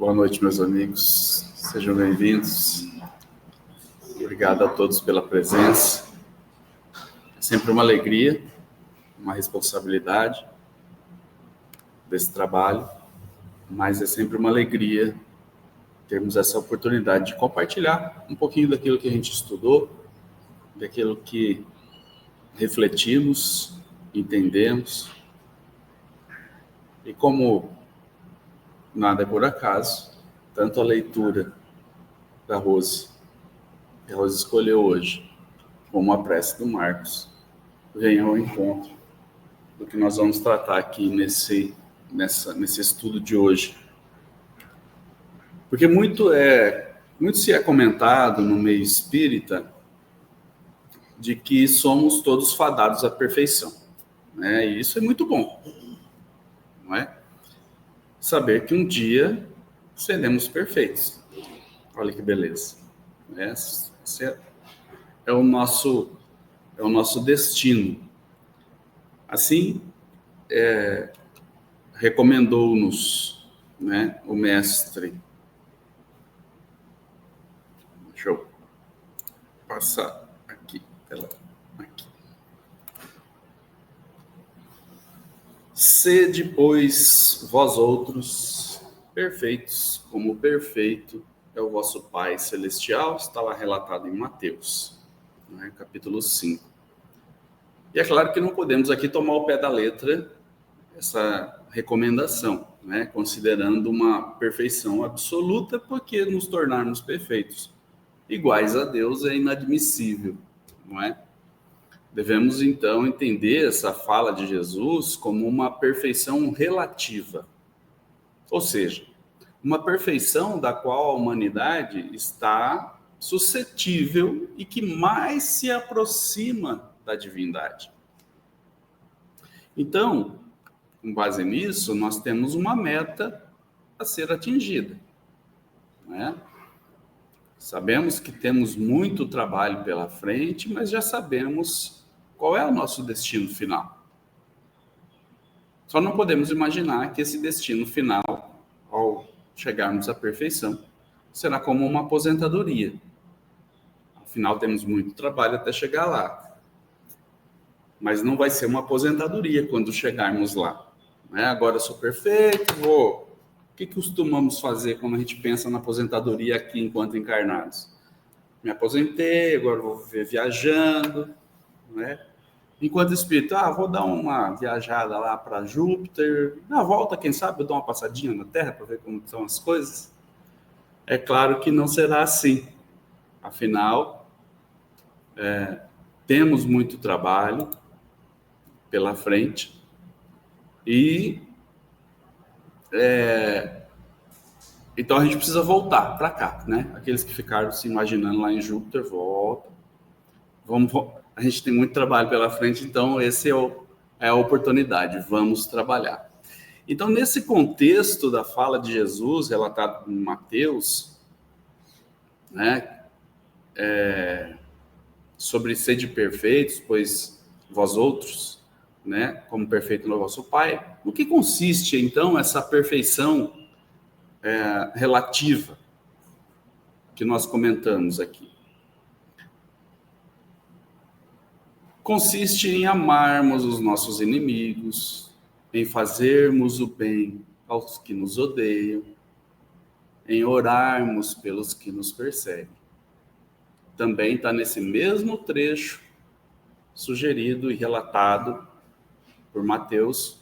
Boa noite, meus amigos. Sejam bem-vindos. Obrigado a todos pela presença. É sempre uma alegria, uma responsabilidade desse trabalho, mas é sempre uma alegria termos essa oportunidade de compartilhar um pouquinho daquilo que a gente estudou, daquilo que refletimos, entendemos. E como nada é por acaso, tanto a leitura da Rose, que a Rose escolheu hoje, como a prece do Marcos, venham ao encontro do que nós vamos tratar aqui nesse estudo de hoje. Porque muito se é comentado no meio espírita de que somos todos fadados à perfeição, né? E isso é muito bom, não é? Saber que um dia seremos perfeitos. Olha que beleza. Esse é o nosso destino. Assim, recomendou-nos, né, o mestre. Deixa eu passar aqui. Sede, pois, vós outros perfeitos, como perfeito é o vosso Pai Celestial, está lá relatado em Mateus, né, capítulo 5. E é claro que não podemos aqui tomar ao pé da letra essa recomendação, né, considerando uma perfeição absoluta, porque nos tornarmos perfeitos iguais a Deus é inadmissível, não é? Devemos, então, entender essa fala de Jesus como uma perfeição relativa. Ou seja, uma perfeição da qual a humanidade está suscetível e que mais se aproxima da divindade. Então, com base nisso, nós temos uma meta a ser atingida, né? Sabemos que temos muito trabalho pela frente, mas já sabemos qual é o nosso destino final. Só não podemos imaginar que esse destino final, ao chegarmos à perfeição, será como uma aposentadoria. Afinal, temos muito trabalho até chegar lá. Mas não vai ser uma aposentadoria quando chegarmos lá, né? Agora eu sou perfeito, vou... O que costumamos fazer quando a gente pensa na aposentadoria aqui enquanto encarnados? Me aposentei, agora vou viver viajando, né? Enquanto espírito, vou dar uma viajada lá para Júpiter, na volta, quem sabe, eu dou uma passadinha na Terra para ver como são as coisas. É claro que não será assim. Afinal, temos muito trabalho pela frente e então a gente precisa voltar para cá, né? Aqueles que ficaram se imaginando lá em Júpiter, volta. A gente tem muito trabalho pela frente, então esse é a oportunidade, vamos trabalhar. Então, nesse contexto da fala de Jesus, relatado em Mateus, né, sobre sede perfeitos, pois vós outros, né, como perfeito no vosso Pai, no que consiste, então, essa perfeição relativa que nós comentamos aqui? Consiste em amarmos os nossos inimigos, em fazermos o bem aos que nos odeiam, em orarmos pelos que nos perseguem. Também está nesse mesmo trecho sugerido e relatado por Mateus,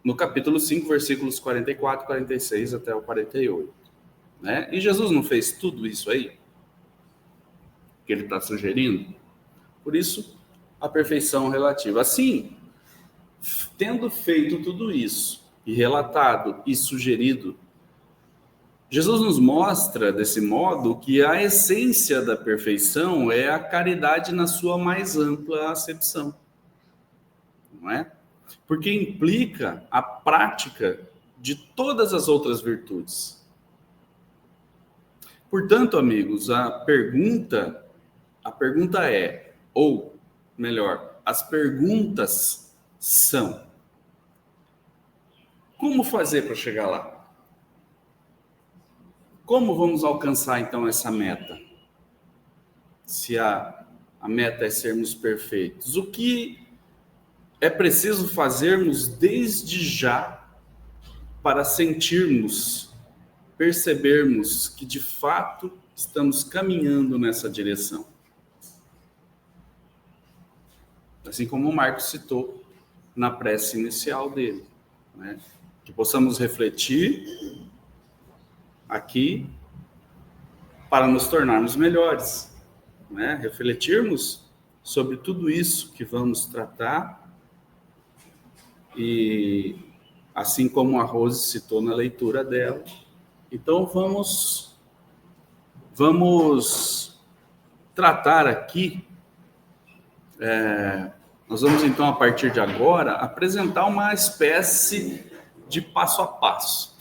no capítulo 5, versículos 44, 46 até o 48. Né? E Jesus não fez tudo isso aí que ele está sugerindo? Por isso, a perfeição relativa. Assim, tendo feito tudo isso, e relatado e sugerido, Jesus nos mostra, desse modo, que a essência da perfeição é a caridade na sua mais ampla acepção. Não é? Porque implica a prática de todas as outras virtudes. Portanto, amigos, a pergunta é, ou melhor, as perguntas são: como fazer para chegar lá? como vamos alcançar, então, essa meta? Se a meta é sermos perfeitos. O que é preciso fazermos desde já para sentirmos, percebermos que, de fato, estamos caminhando nessa direção? Assim como o Marcos citou na prece inicial dele, né? Que possamos refletir aqui para nos tornarmos melhores, né? Refletirmos sobre tudo isso que vamos tratar e, assim como a Rose citou na leitura dela, então vamos tratar aqui, nós vamos então, a partir de agora, apresentar uma espécie de passo a passo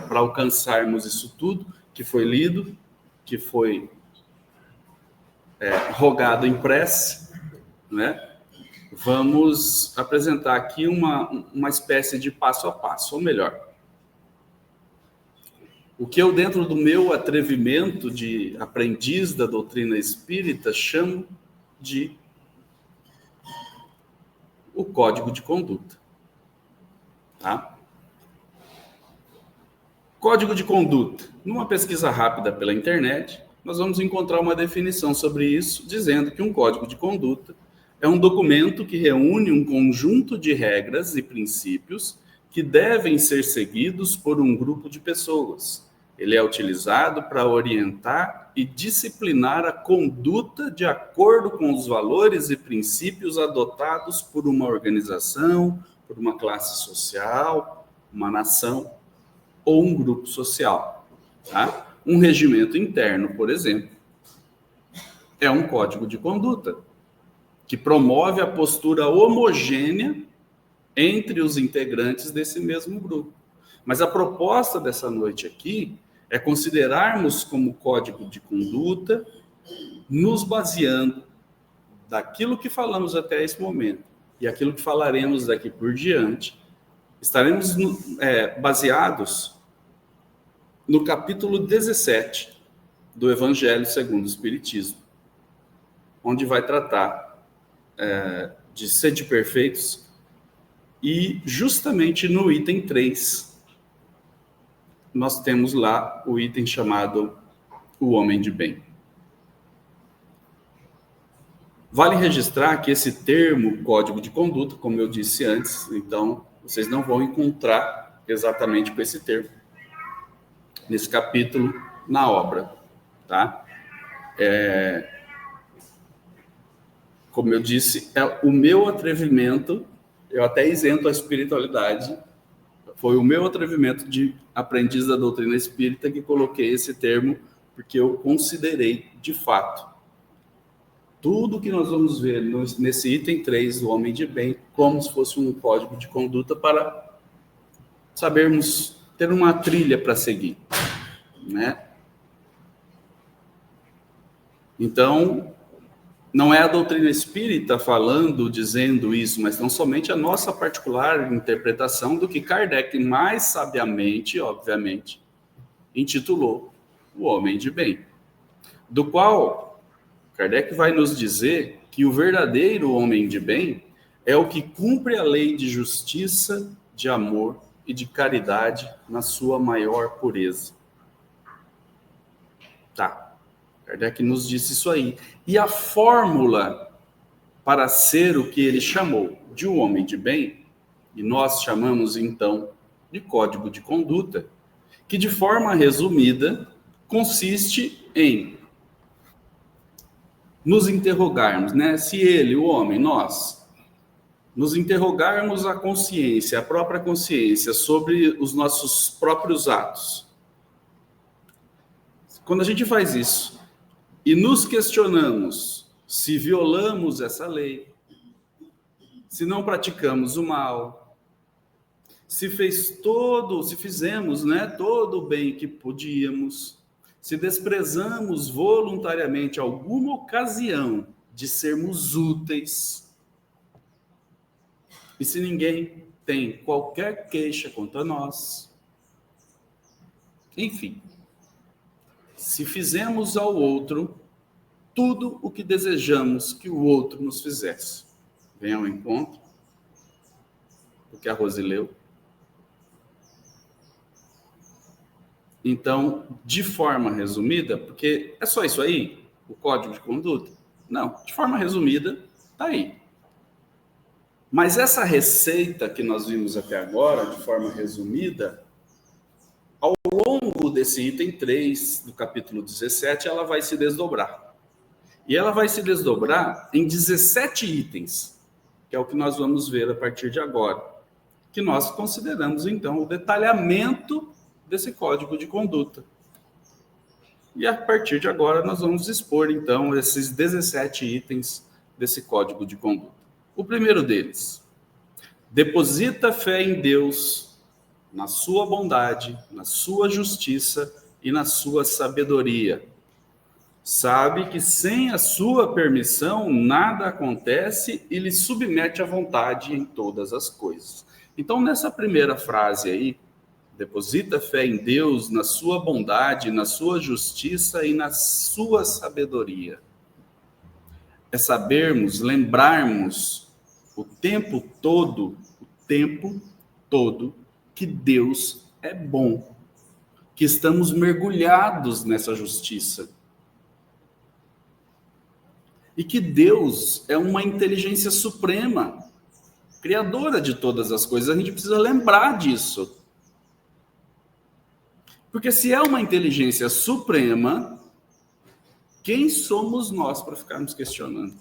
para alcançarmos isso tudo que foi lido, que foi rogado em prece, né? Vamos apresentar aqui uma espécie de passo a passo, ou melhor, o que eu, dentro do meu atrevimento de aprendiz da doutrina espírita, chamo de o código de conduta. Tá? Código de conduta. Numa pesquisa rápida pela internet, nós vamos encontrar uma definição sobre isso, dizendo que um código de conduta é um documento que reúne um conjunto de regras e princípios que devem ser seguidos por um grupo de pessoas. Ele é utilizado para orientar e disciplinar a conduta de acordo com os valores e princípios adotados por uma organização, por uma classe social, uma nação ou um grupo social. Tá? Um regimento interno, por exemplo, é um código de conduta que promove a postura homogênea entre os integrantes desse mesmo grupo. Mas a proposta dessa noite aqui é considerarmos como código de conduta, nos baseando daquilo que falamos até esse momento e aquilo que falaremos daqui por diante, estaremos baseados no capítulo 17 do Evangelho segundo o Espiritismo, onde vai tratar de sede perfeitos, e justamente no item 3, nós temos lá o item chamado o homem de bem. Vale registrar que esse termo, código de conduta, como eu disse antes, então vocês não vão encontrar exatamente com esse termo nesse capítulo na obra, tá? Como eu disse, é o meu atrevimento, eu até isento a espiritualidade, foi o meu atrevimento de aprendiz da doutrina espírita que coloquei esse termo, porque eu considerei, de fato, tudo que nós vamos ver nesse item 3 do homem de bem, como se fosse um código de conduta para sabermos ter uma trilha para seguir, né? Então, não é a doutrina espírita falando, dizendo isso, mas não somente a nossa particular interpretação do que Kardec mais sabiamente, obviamente, intitulou o homem de bem, do qual Kardec vai nos dizer que o verdadeiro homem de bem é o que cumpre a lei de justiça, de amor e de caridade na sua maior pureza. Tá. Kardec nos disse isso aí. E a fórmula para ser o que ele chamou de um homem de bem, e nós chamamos então de código de conduta, que de forma resumida consiste em nos interrogarmos, né? Se ele, o homem, nós, nos interrogarmos a consciência, a própria consciência sobre os nossos próprios atos. Quando a gente faz isso, e nos questionamos se violamos essa lei, se não praticamos o mal, se fizemos, né, todo o bem que podíamos, se desprezamos voluntariamente alguma ocasião de sermos úteis, e se ninguém tem qualquer queixa contra nós, enfim, se fizemos ao outro tudo o que desejamos que o outro nos fizesse. Vem ao encontro do que a Rose leu. Então, de forma resumida, porque é só isso aí, o código de conduta? Não, de forma resumida, está aí. Mas essa receita que nós vimos até agora, de forma resumida, ao longo desse item 3 do capítulo 17, ela vai se desdobrar. E ela vai se desdobrar em 17 itens, que é o que nós vamos ver a partir de agora, que nós consideramos, então, o detalhamento desse código de conduta. E a partir de agora nós vamos expor, então, esses 17 itens desse código de conduta. O primeiro deles: deposita fé em Deus, na sua bondade, na sua justiça e na sua sabedoria. Sabe que sem a sua permissão nada acontece e lhe submete à vontade em todas as coisas. Então, nessa primeira frase aí, deposita fé em Deus, na sua bondade, na sua justiça e na sua sabedoria. É sabermos, lembrarmos o tempo todo, que Deus é bom, que estamos mergulhados nessa justiça. E que Deus é uma inteligência suprema, criadora de todas as coisas. A gente precisa lembrar disso. Porque se é uma inteligência suprema, quem somos nós para ficarmos questionando?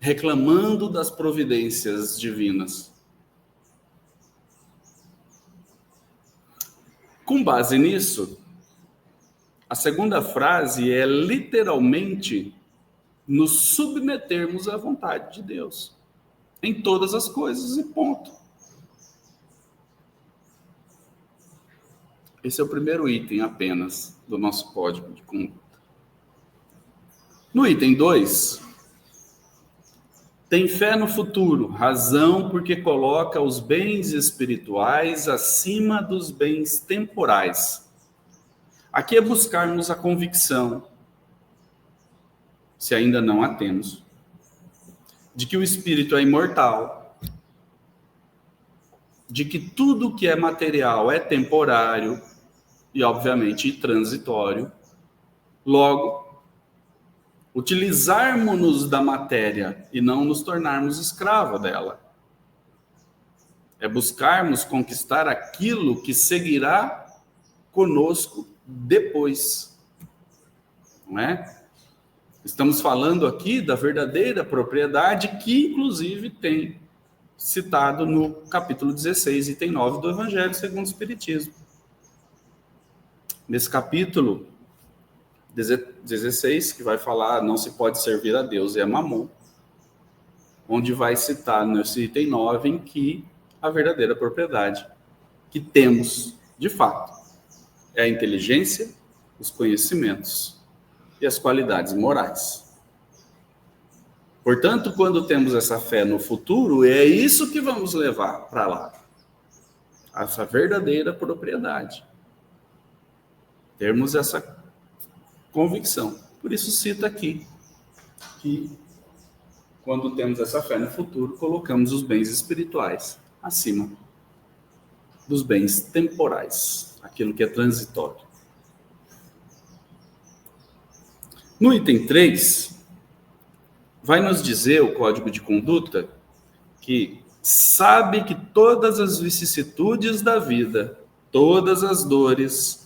Reclamando das providências divinas. Com base nisso, a segunda frase é literalmente nos submetermos à vontade de Deus em todas as coisas e ponto. Esse é o primeiro item apenas do nosso código de conduta. No item 2, tem fé no futuro, razão porque coloca os bens espirituais acima dos bens temporais. Aqui é buscarmos a convicção, se ainda não a temos, de que o espírito é imortal, de que tudo que é material é temporário e, obviamente, transitório. Logo, utilizarmos-nos da matéria e não nos tornarmos escravos dela. É buscarmos conquistar aquilo que seguirá conosco depois. Não é? Estamos falando aqui da verdadeira propriedade que, inclusive, tem citado no capítulo 16, item 9 do Evangelho segundo o Espiritismo. Nesse capítulo 16, que vai falar não se pode servir a Deus e a Mamon, onde vai citar nesse item 9 em que a verdadeira propriedade que temos, de fato, é a inteligência, os conhecimentos e as qualidades morais. Portanto, quando temos essa fé no futuro, é isso que vamos levar para lá. Essa verdadeira propriedade. Termos essa convicção. Por isso cita aqui que quando temos essa fé no futuro, colocamos os bens espirituais acima dos bens temporais, aquilo que é transitório. No item 3, vai nos dizer o código de conduta que sabe que todas as vicissitudes da vida, todas as dores,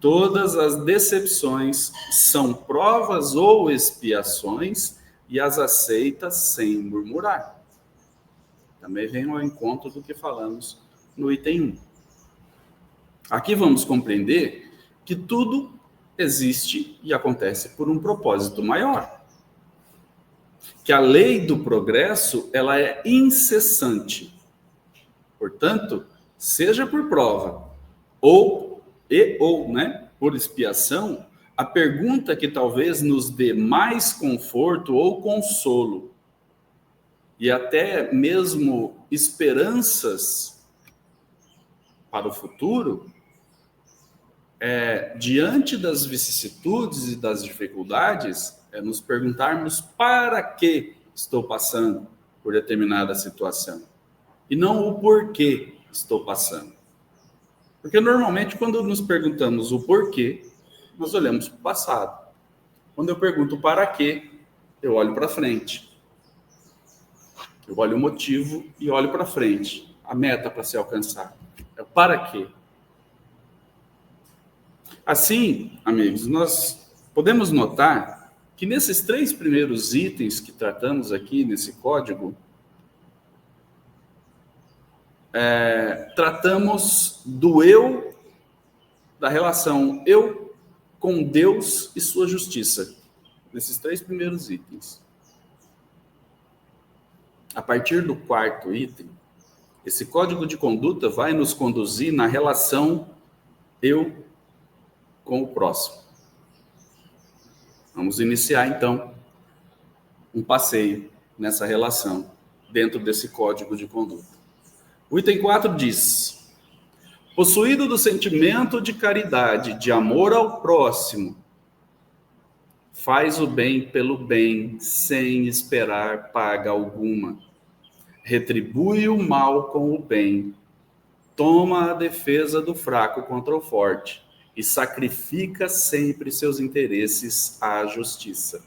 todas as decepções são provas ou expiações e as aceita sem murmurar. Também vem ao encontro do que falamos no item 1. Aqui vamos compreender que tudo existe e acontece por um propósito maior. Que a lei do progresso, ela é incessante. Portanto, seja por prova ou por expiação, a pergunta que talvez nos dê mais conforto ou consolo e até mesmo esperanças para o futuro diante das vicissitudes e das dificuldades, nos perguntarmos para que estou passando por determinada situação e não o porquê estou passando. Porque normalmente quando nos perguntamos o porquê, nós olhamos para o passado. Quando eu pergunto para quê, eu olho para frente. Eu olho o motivo e olho para frente. A meta para ser alcançada. É o para quê. Assim, amigos, nós podemos notar que nesses 3 primeiros itens que tratamos aqui nesse código, tratamos do eu, da relação eu com Deus e sua justiça. Nesses 3 primeiros itens. A partir do 4º item, esse código de conduta vai nos conduzir na relação eu com o próximo. Vamos iniciar, então, um passeio nessa relação, dentro desse código de conduta. O item 4 diz: possuído do sentimento de caridade, de amor ao próximo, faz o bem pelo bem, sem esperar paga alguma. Retribui o mal com o bem. Toma a defesa do fraco contra o forte. E sacrifica sempre seus interesses à justiça.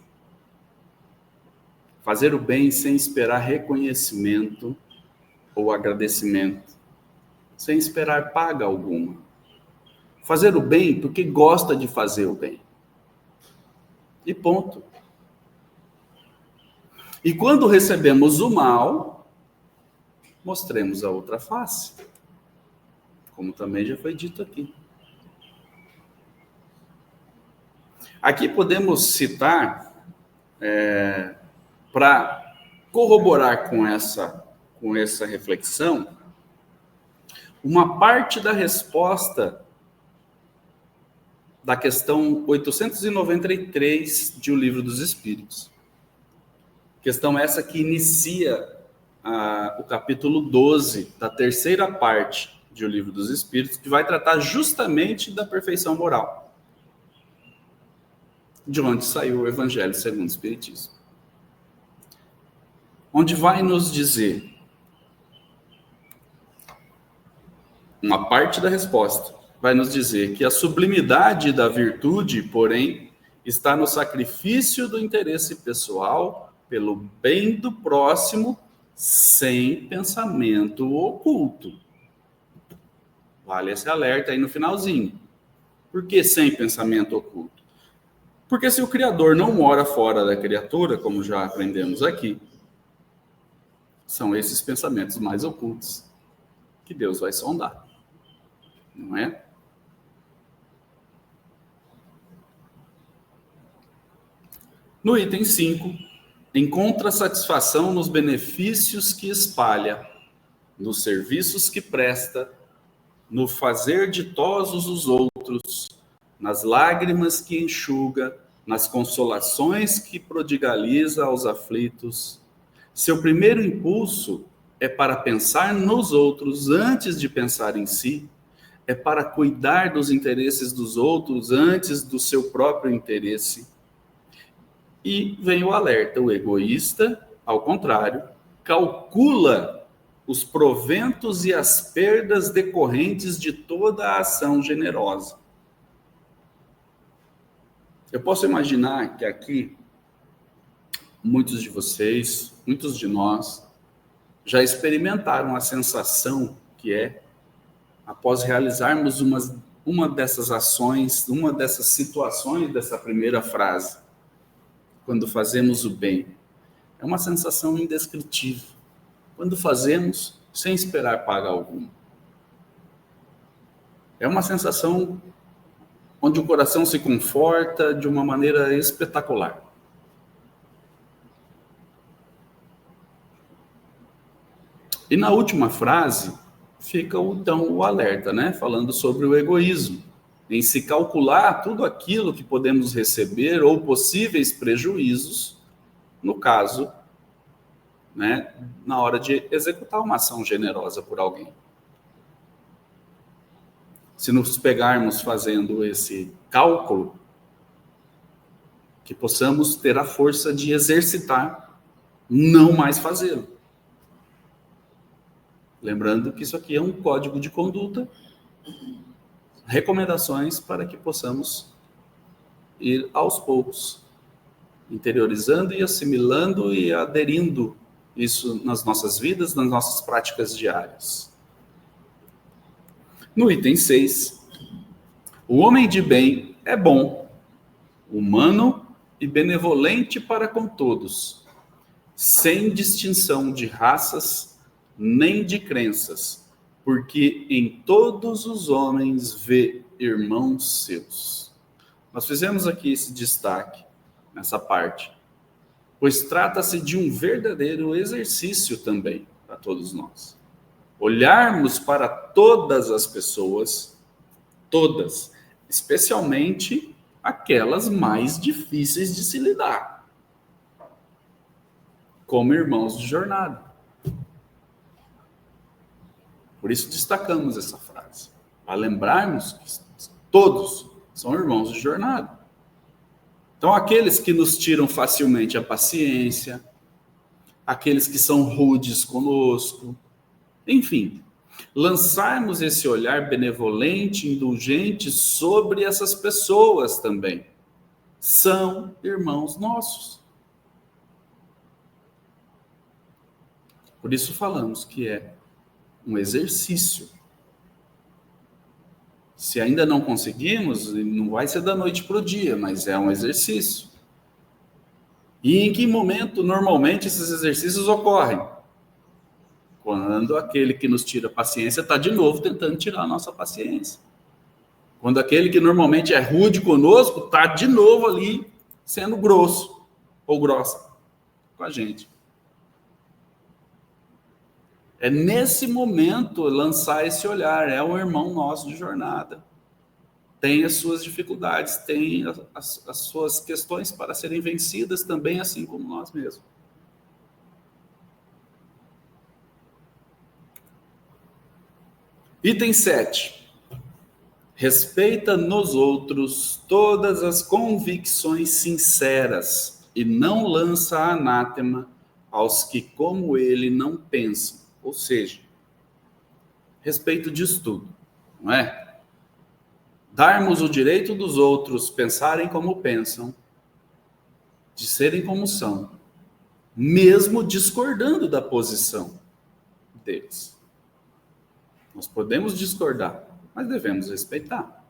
Fazer o bem sem esperar reconhecimento ou agradecimento. Sem esperar paga alguma. Fazer o bem porque gosta de fazer o bem. E ponto. E quando recebemos o mal, mostremos a outra face. Como também já foi dito aqui. Aqui podemos citar, para corroborar com essa reflexão, uma parte da resposta da questão 893 de O Livro dos Espíritos. Questão essa que inicia o capítulo 12 da 3ª parte de O Livro dos Espíritos, que vai tratar justamente da perfeição moral, de onde saiu o Evangelho segundo o Espiritismo. Onde vai nos dizer, uma parte da resposta, vai nos dizer que a sublimidade da virtude, porém, está no sacrifício do interesse pessoal pelo bem do próximo, sem pensamento oculto. Vale esse alerta aí no finalzinho. Por que sem pensamento oculto? Porque se o Criador não mora fora da criatura, como já aprendemos aqui, são esses pensamentos mais ocultos que Deus vai sondar. Não é? No item 5, encontra satisfação nos benefícios que espalha, nos serviços que presta, no fazer ditosos os outros, nas lágrimas que enxuga, nas consolações que prodigaliza aos aflitos. Seu primeiro impulso é para pensar nos outros antes de pensar em si, é para cuidar dos interesses dos outros antes do seu próprio interesse. E vem o alerta: o egoísta, ao contrário, calcula os proventos e as perdas decorrentes de toda a ação generosa. Eu posso imaginar que aqui, muitos de vocês, muitos de nós, já experimentaram a sensação que é, após realizarmos uma dessas ações, uma dessas situações dessa primeira frase, quando fazemos o bem. É uma sensação indescritível. Quando fazemos sem esperar paga alguma. É uma sensação onde o coração se conforta de uma maneira espetacular. E na última frase fica então o alerta, né? Falando sobre o egoísmo, em se calcular tudo aquilo que podemos receber ou possíveis prejuízos, no caso, né, na hora de executar uma ação generosa por alguém. se nos pegarmos fazendo esse cálculo, que possamos ter a força de exercitar, não mais fazê-lo. Lembrando que isso aqui é um código de conduta, recomendações para que possamos ir aos poucos, interiorizando e assimilando e aderindo isso nas nossas vidas, nas nossas práticas diárias. No item 6, o homem de bem é bom, humano e benevolente para com todos, sem distinção de raças nem de crenças, porque em todos os homens vê irmãos seus. Nós fizemos aqui esse destaque nessa parte, pois trata-se de um verdadeiro exercício também para todos nós. Olharmos para todas as pessoas, todas, especialmente aquelas mais difíceis de se lidar, como irmãos de jornada. Por isso destacamos essa frase, para lembrarmos que todos são irmãos de jornada. Então, aqueles que nos tiram facilmente a paciência, aqueles que são rudes conosco, enfim, lançarmos esse olhar benevolente, indulgente sobre essas pessoas também. São irmãos nossos. Por isso falamos que é um exercício. Se ainda não conseguimos, não vai ser da noite para o dia, mas é um exercício. E em que momento, normalmente, esses exercícios ocorrem? Quando aquele que nos tira a paciência está de novo tentando tirar a nossa paciência. Quando aquele que normalmente é rude conosco está de novo ali sendo grosso ou grossa com a gente. É nesse momento lançar esse olhar, é um irmão nosso de jornada. Tem as suas dificuldades, tem as suas questões para serem vencidas também, assim como nós mesmos. Item 7. Respeita nos outros todas as convicções sinceras e não lança anátema aos que como ele não pensam. Ou seja, respeito diz tudo, não é? Darmos o direito dos outros pensarem como pensam, de serem como são, mesmo discordando da posição deles. Nós podemos discordar, mas devemos respeitar.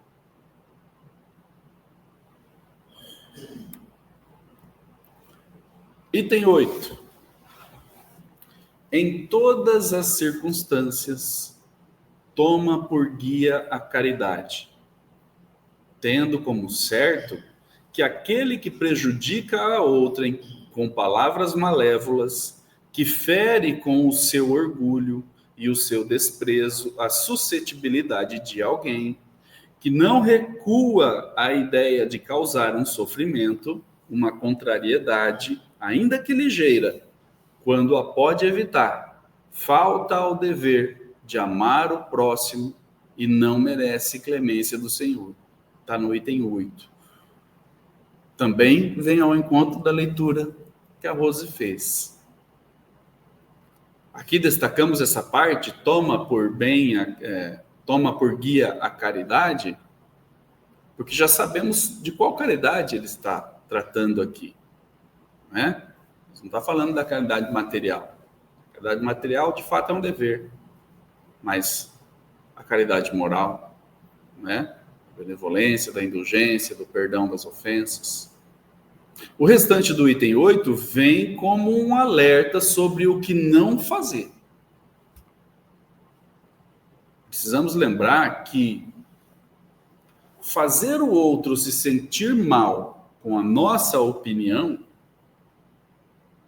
Item 8. Em todas as circunstâncias, toma por guia a caridade, tendo como certo que aquele que prejudica a outrem com palavras malévolas, que fere com o seu orgulho e o seu desprezo a suscetibilidade de alguém, que não recua à ideia de causar um sofrimento, uma contrariedade, ainda que ligeira, quando a pode evitar, falta ao dever de amar o próximo e não merece clemência do Senhor. Está no item 8. Também vem ao encontro da leitura que a Rose fez. Aqui destacamos essa parte, toma por guia a caridade, porque já sabemos de qual caridade ele está tratando aqui, né? Não está falando da caridade material. A caridade material, de fato, é um dever. Mas a caridade moral, né? A benevolência, da indulgência, do perdão das ofensas. O restante do item 8 vem como um alerta sobre o que não fazer. Precisamos lembrar que fazer o outro se sentir mal com a nossa opinião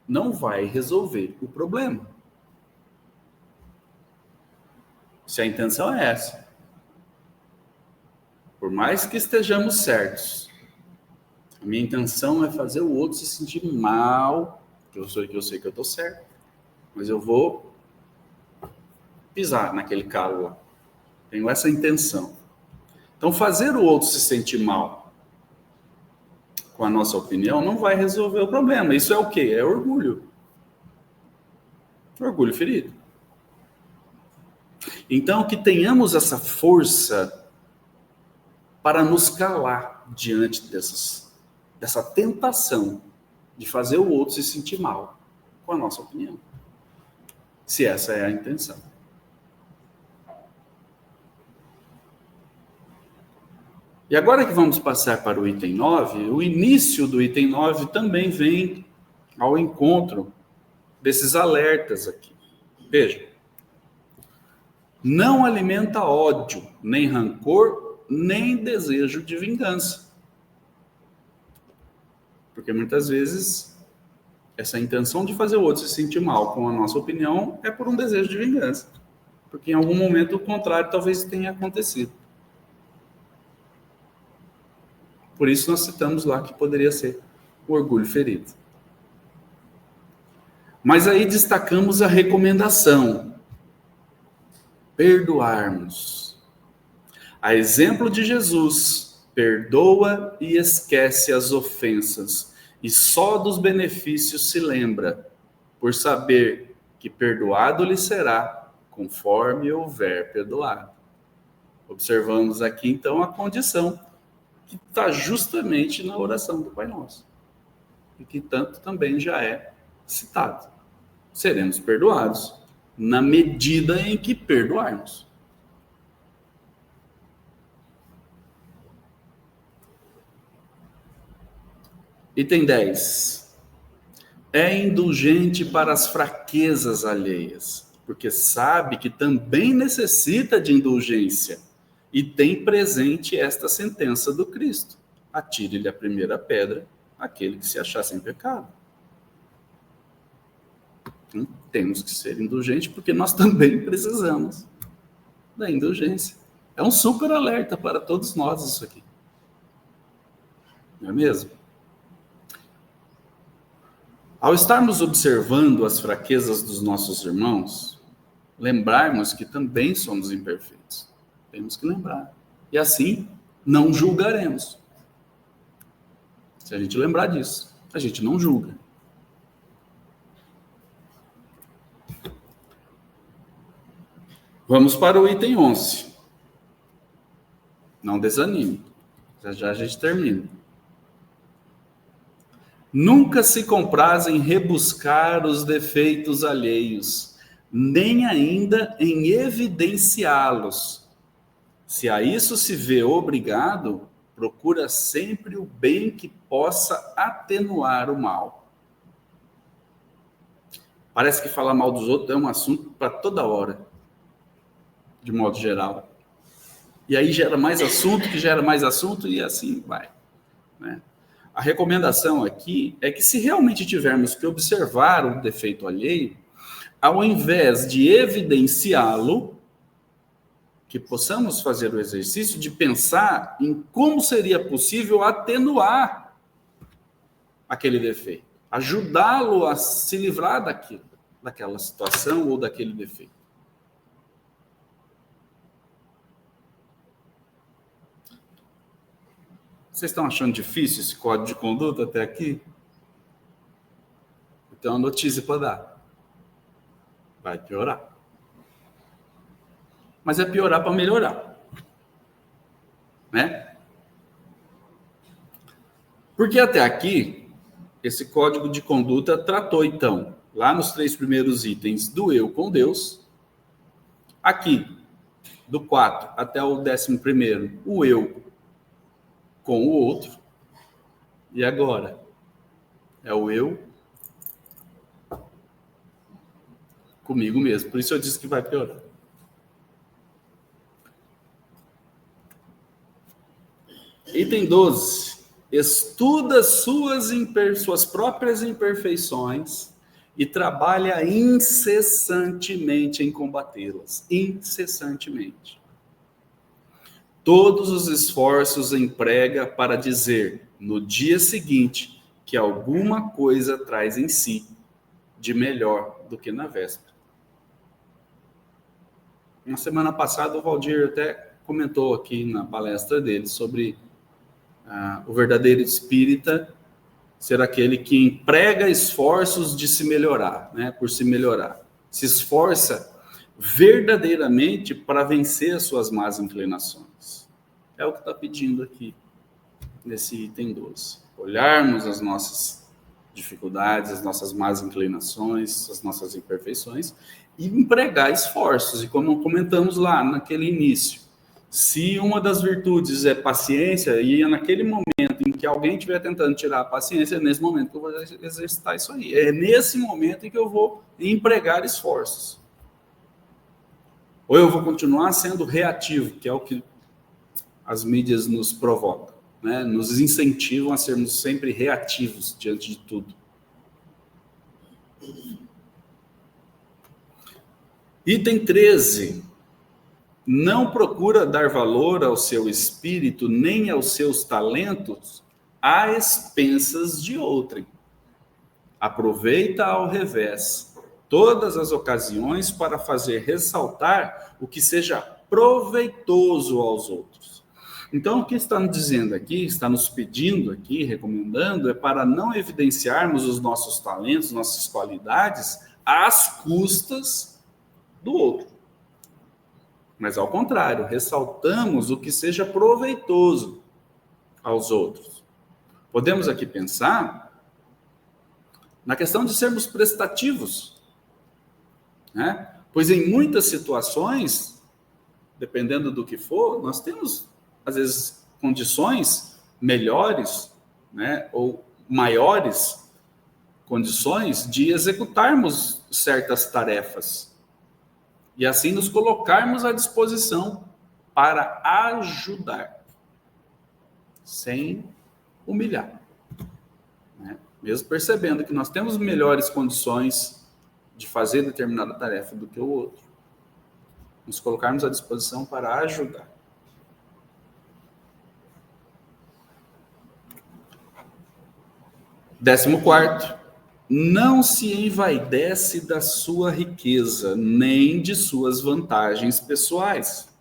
não vai resolver o problema. Se a intenção é essa. Por mais que estejamos certos, a minha intenção é fazer o outro se sentir mal, que eu sei que eu estou certo, mas eu vou pisar naquele calo lá. Tenho essa intenção. Então, fazer o outro se sentir mal com a nossa opinião não vai resolver o problema. Isso é o quê? É orgulho. Orgulho ferido. Então, que tenhamos essa força para nos calar diante dessa tentação de fazer o outro se sentir mal com a nossa opinião. Se essa é a intenção. E agora que vamos passar para o item 9, o início do item 9 também vem ao encontro desses alertas aqui. Veja. Não alimenta ódio, nem rancor, nem desejo de vingança. Porque muitas vezes essa intenção de fazer o outro se sentir mal com a nossa opinião é por um desejo de vingança. Porque em algum momento o contrário talvez tenha acontecido. Por isso nós citamos lá que poderia ser o orgulho ferido. Mas aí destacamos a recomendação: perdoarmos. A exemplo de Jesus, perdoa e esquece as ofensas, e só dos benefícios se lembra, por saber que perdoado lhe será, conforme houver perdoado. Observamos aqui então a condição que está justamente na oração do Pai Nosso, e que tanto também já é citado. Seremos perdoados na medida em que perdoarmos. Item 10. É indulgente para as fraquezas alheias, porque sabe que também necessita de indulgência e tem presente esta sentença do Cristo: atire-lhe a primeira pedra aquele que se achar sem pecado. Então, temos que ser indulgentes porque nós também precisamos da indulgência. É um super alerta para todos nós isso aqui. Não é mesmo? Ao estarmos observando as fraquezas dos nossos irmãos, lembrarmos que também somos imperfeitos. Temos que lembrar. E assim, não julgaremos. Se a gente lembrar disso, a gente não julga. Vamos para o item 11. Não desanime. Já a gente termina. Nunca se compraz em rebuscar os defeitos alheios, nem ainda em evidenciá-los. Se a isso se vê obrigado, procura sempre o bem que possa atenuar o mal. Parece que falar mal dos outros é um assunto para toda hora, de modo geral. E aí gera mais assunto, que gera mais assunto, e assim vai, né? A recomendação aqui é que, se realmente tivermos que observar o defeito alheio, ao invés de evidenciá-lo, que possamos fazer o exercício de pensar em como seria possível atenuar aquele defeito, ajudá-lo a se livrar daquela situação ou daquele defeito. Vocês estão achando difícil esse código de conduta até aqui? Então, uma notícia para dar. Vai piorar. Mas é piorar para melhorar. Né? Porque até aqui, esse código de conduta tratou, então, lá nos 3 primeiros itens, do eu com Deus. Aqui, do 4 até o 11º, o eu com o outro. E agora é o eu comigo mesmo. Por isso eu disse que vai piorar. Item 12. Estuda suas próprias imperfeições e trabalha incessantemente em combatê-las. Incessantemente. Todos os esforços emprega para dizer, no dia seguinte, que alguma coisa traz em si de melhor do que na véspera. Na semana passada, o Valdir até comentou aqui na palestra dele sobre o verdadeiro espírita ser aquele que emprega esforços de se melhorar, né? Por se melhorar. Se esforça verdadeiramente para vencer as suas más inclinações. É o que está pedindo aqui, nesse item 12. Olharmos as nossas dificuldades, as nossas más inclinações, as nossas imperfeições, e empregar esforços. E como comentamos lá naquele início, se uma das virtudes é paciência, e é naquele momento em que alguém estiver tentando tirar a paciência, é nesse momento que eu vou exercitar isso aí. É nesse momento em que eu vou empregar esforços. Ou eu vou continuar sendo reativo, que é o que as mídias nos provocam, né? Nos incentivam a sermos sempre reativos diante de tudo. Item 13. Não procura dar valor ao seu espírito nem aos seus talentos a expensas de outrem. Aproveita ao revés todas as ocasiões para fazer ressaltar o que seja proveitoso aos outros. Então, o que está nos dizendo aqui, está nos pedindo aqui, recomendando, é para não evidenciarmos os nossos talentos, nossas qualidades, às custas do outro. Mas, ao contrário, ressaltamos o que seja proveitoso aos outros. Podemos aqui pensar na questão de sermos prestativos, né? Pois em muitas situações, dependendo do que for, nós temos, às vezes, condições melhores, né? Ou maiores condições de executarmos certas tarefas. E assim nos colocarmos à disposição para ajudar, sem humilhar, né? Mesmo percebendo que nós temos melhores condições de fazer determinada tarefa do que o outro, nos colocarmos à disposição para ajudar. Décimo quarto. Não se envaidece da sua riqueza, nem de suas vantagens pessoais,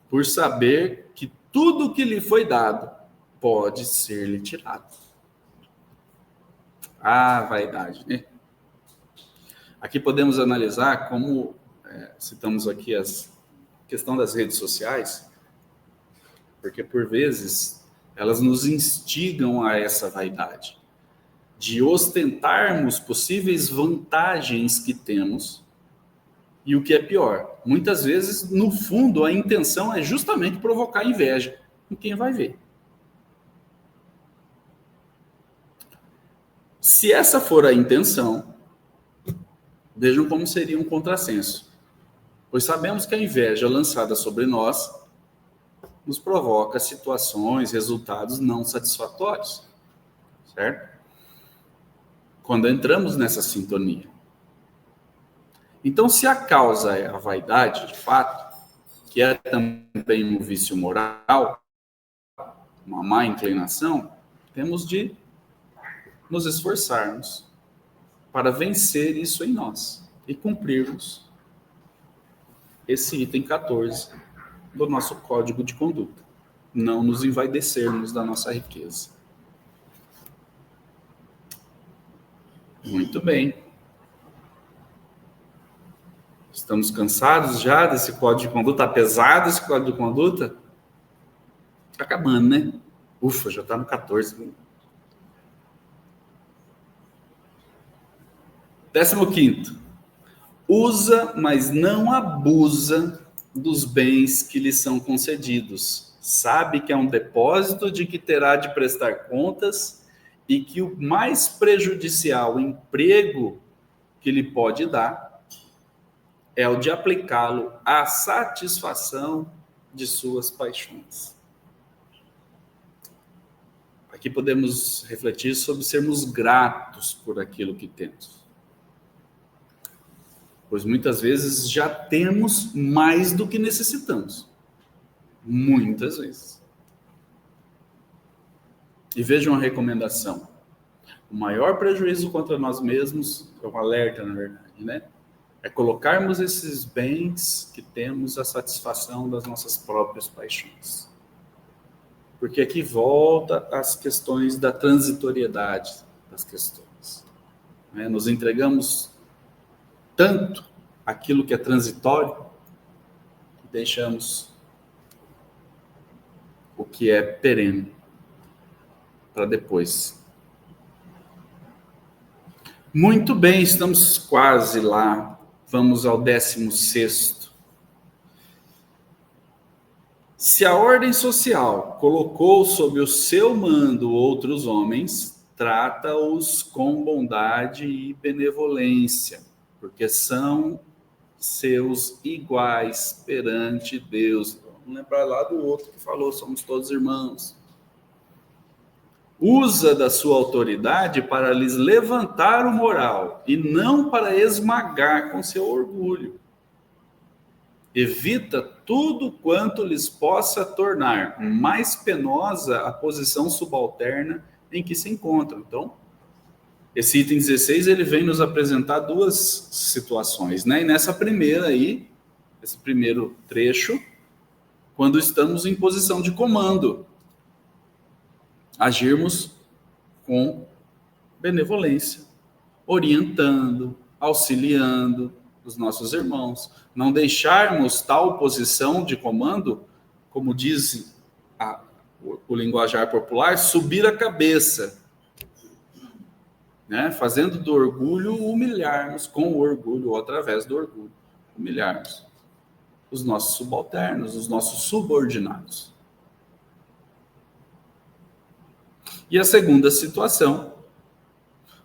por saber que tudo que lhe foi dado pode ser-lhe tirado. Vaidade, né? Aqui podemos analisar como, citamos aqui a questão das redes sociais, porque por vezes elas nos instigam a essa vaidade, de ostentarmos possíveis vantagens que temos, e o que é pior, muitas vezes, no fundo, a intenção é justamente provocar inveja em quem vai ver. Se essa for a intenção, vejam como seria um contrassenso, pois sabemos que a inveja lançada sobre nós nos provoca situações, resultados não satisfatórios, certo? Quando entramos nessa sintonia. Então, se a causa é a vaidade, de fato, que é também um vício moral, uma má inclinação, temos de nos esforçarmos para vencer isso em nós e cumprirmos esse item 14 do nosso código de conduta. Não nos envaidecermos da nossa riqueza. Muito bem. Estamos cansados já desse código de conduta? Está pesado esse código de conduta? Está acabando, né? Ufa, já está no 14. 15º. Usa, mas não abusa dos bens que lhe são concedidos. Sabe que é um depósito de que terá de prestar contas e que o mais prejudicial emprego que lhe pode dar é o de aplicá-lo à satisfação de suas paixões. Aqui podemos refletir sobre sermos gratos por aquilo que temos. Pois muitas vezes já temos mais do que necessitamos. Muitas vezes. E vejam a recomendação. O maior prejuízo contra nós mesmos é um alerta, na verdade, né? É colocarmos esses bens que temos a satisfação das nossas próprias paixões. Porque aqui volta as questões da transitoriedade das questões. Nos entregamos tanto aquilo que é transitório, que deixamos o que é perene para depois. Muito bem, estamos quase lá. Vamos ao 16º. Se a ordem social colocou sob o seu mando outros homens, trata-os com bondade e benevolência, porque são seus iguais perante Deus. Vamos lembrar lá do outro que falou, somos todos irmãos. Usa da sua autoridade para lhes levantar o moral e não para esmagar com seu orgulho. Evita tudo quanto lhes possa tornar mais penosa a posição subalterna em que se encontram. Então, esse item 16, ele vem nos apresentar duas situações, né? E nessa primeira aí, esse primeiro trecho, quando estamos em posição de comando, agirmos com benevolência, orientando, auxiliando os nossos irmãos. Não deixarmos tal posição de comando, como diz o linguajar popular, subir a cabeça, né? Fazendo do orgulho humilharmos, com o orgulho ou através do orgulho, humilharmos os nossos subalternos, os nossos subordinados. E a segunda situação,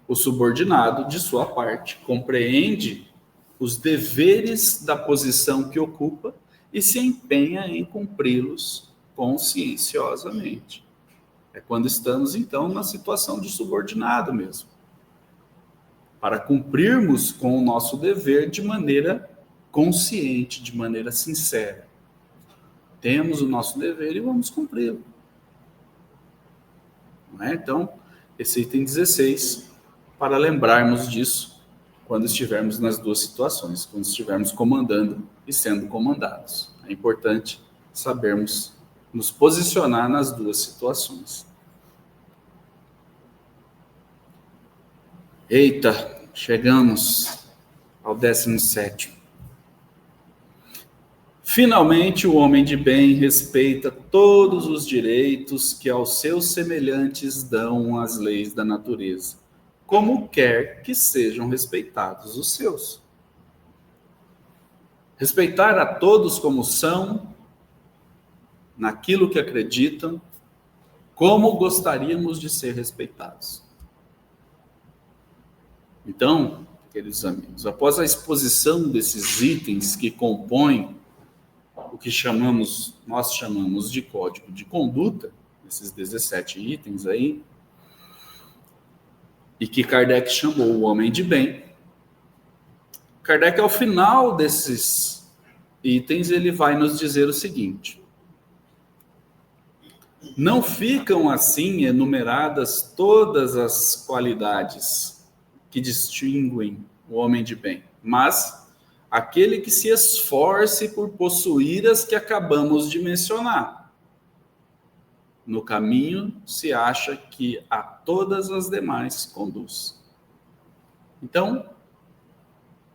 o subordinado, de sua parte, compreende os deveres da posição que ocupa e se empenha em cumpri-los conscienciosamente. É quando estamos, então, na situação de subordinado mesmo. Para cumprirmos com o nosso dever de maneira consciente, de maneira sincera. Temos o nosso dever e vamos cumpri-lo. Não é? Então, esse item 16, para lembrarmos disso quando estivermos nas duas situações, quando estivermos comandando e sendo comandados. É importante sabermos nos posicionar nas duas situações. Eita, chegamos ao 17º. Finalmente, o homem de bem respeita todos os direitos que aos seus semelhantes dão as leis da natureza, como quer que sejam respeitados os seus. Respeitar a todos como são, naquilo que acreditam, como gostaríamos de ser respeitados. Então, queridos amigos, após a exposição desses itens que compõem o que nós chamamos de código de conduta, esses 17 itens aí, e que Kardec chamou o homem de bem. Kardec, ao final desses itens, ele vai nos dizer o seguinte: não ficam assim enumeradas todas as qualidades que distinguem o homem de bem, mas aquele que se esforce por possuir as que acabamos de mencionar. No caminho se acha que a todas as demais conduz. Então,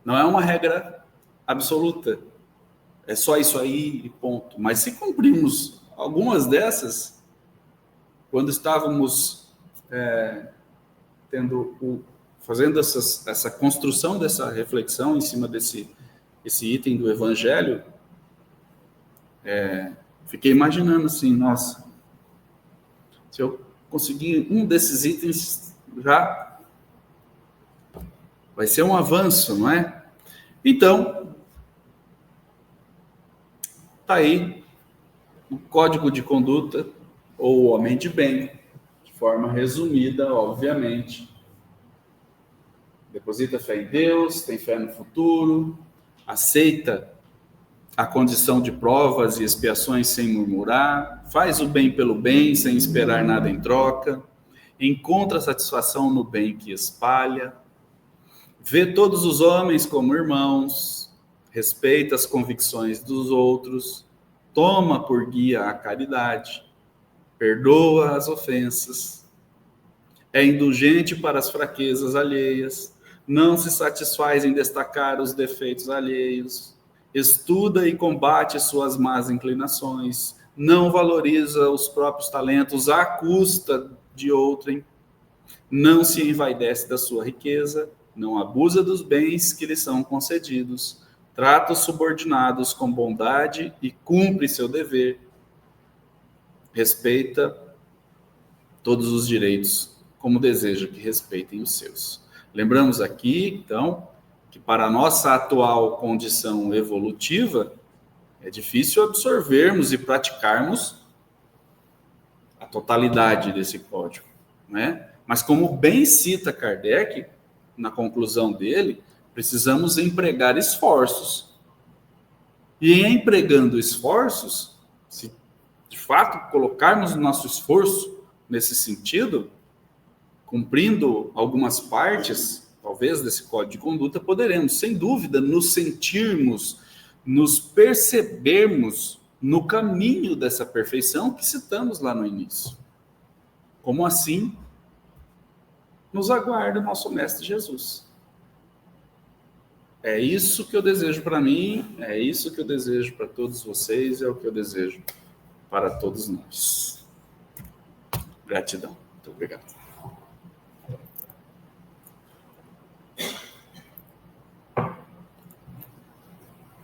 não é uma regra absoluta. É só isso aí e ponto. Mas se cumprimos algumas dessas, quando estávamos fazendo essa construção dessa reflexão em cima desse item do Evangelho, fiquei imaginando assim, nossa, se eu conseguir um desses itens, já vai ser um avanço, não é? Então, está aí o código de conduta, ou o homem de bem, de forma resumida, obviamente. Deposita fé em Deus, tem fé no futuro, aceita a condição de provas e expiações sem murmurar, faz o bem pelo bem, sem esperar nada em troca, encontra satisfação no bem que espalha, Vê todos os homens como irmãos, respeita as convicções dos outros, toma por guia a caridade, perdoa as ofensas, é indulgente para as fraquezas alheias, não se satisfaz em destacar os defeitos alheios, estuda e combate suas más inclinações, não valoriza os próprios talentos à custa de outrem, não se envaidece da sua riqueza, não abusa dos bens que lhe são concedidos, trata os subordinados com bondade e cumpre seu dever, respeita todos os direitos, como deseja que respeitem os seus. Lembramos aqui, então, que para a nossa atual condição evolutiva, é difícil absorvermos e praticarmos a totalidade desse código, né? Mas como bem cita Kardec, na conclusão dele, precisamos empregar esforços. E em empregando esforços, se de fato colocarmos o nosso esforço nesse sentido, cumprindo algumas partes, talvez, desse código de conduta, poderemos, sem dúvida, nos sentirmos, nos percebermos no caminho dessa perfeição que citamos lá no início. Como assim nos aguarda o nosso Mestre Jesus. É isso que eu desejo para mim, é isso que eu desejo para todos vocês, é o que eu desejo para todos nós. Gratidão. Muito obrigado.